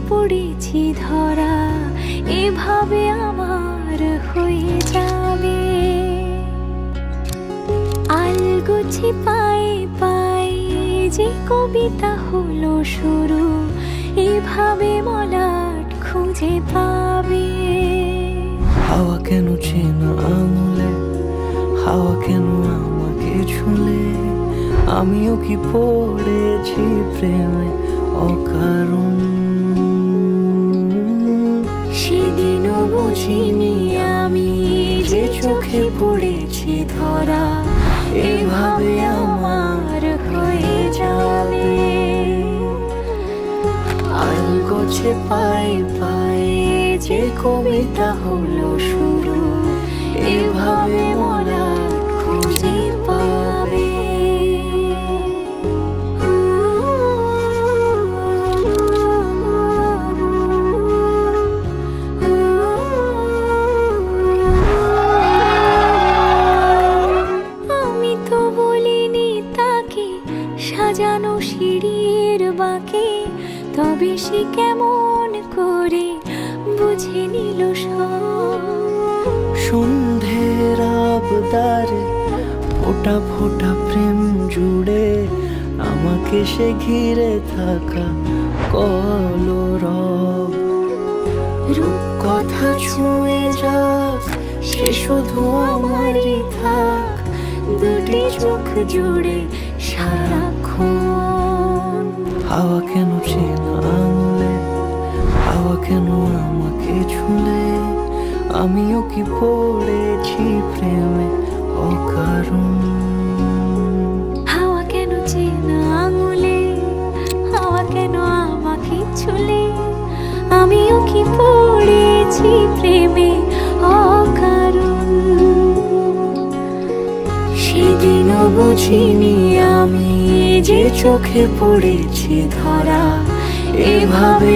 পড়েছি ধরা, এভাবে আমার হয়ে যাবে। আলগোছি পায়ে পায়ে যে কবিতা হলো শুরু, এভাবে মলাট খুঁজে পাবে। হাওয়া কেন চেনা আঙুলে, হাওয়া কেন আমাকে ছুলে, আমিও কি পড়েছি প্রেমে অকারণ। সেদিনও বুঝিনি আমি যে চোখে পড়েছি ধরা, এভাবে আমার হয়ে যাবে। আলগোছে পায়ে পায়ে যে কবিতা হলো শুরু, এভাবে মলাট খুঁজে পাবে। আমি তো বলিনি তাকে সাজানো সিঁড়ির বাঁকে, তবে সে কেমন করে বুঝে নিল সব। সন্ধ্যের আবদারে ফোটা ফোটা প্রেম জুড়ে, আমাকে সে ঘিরে থাকা কলরব। রূপ কথা ছুঁয়ে যাক, সে শুধু আমারই থাক, দুটি চোখ জুড়ে সারাক্ষণ। হাওয়া কেন চেনা আঙুলে, হাওয়া কেন আমাকে ছুলে, আমিও কি পড়েছি প্রেমে অকারণ। হাওয়া কেন চেনা আঙুলে, হাওয়া কেন আমাকে ছুলে, আমিও কি পড়েছি প্রেমে অকারণ। সেদিনও বুঝিনি আমি যে চোখে পড়েছি ধরা, এভাবে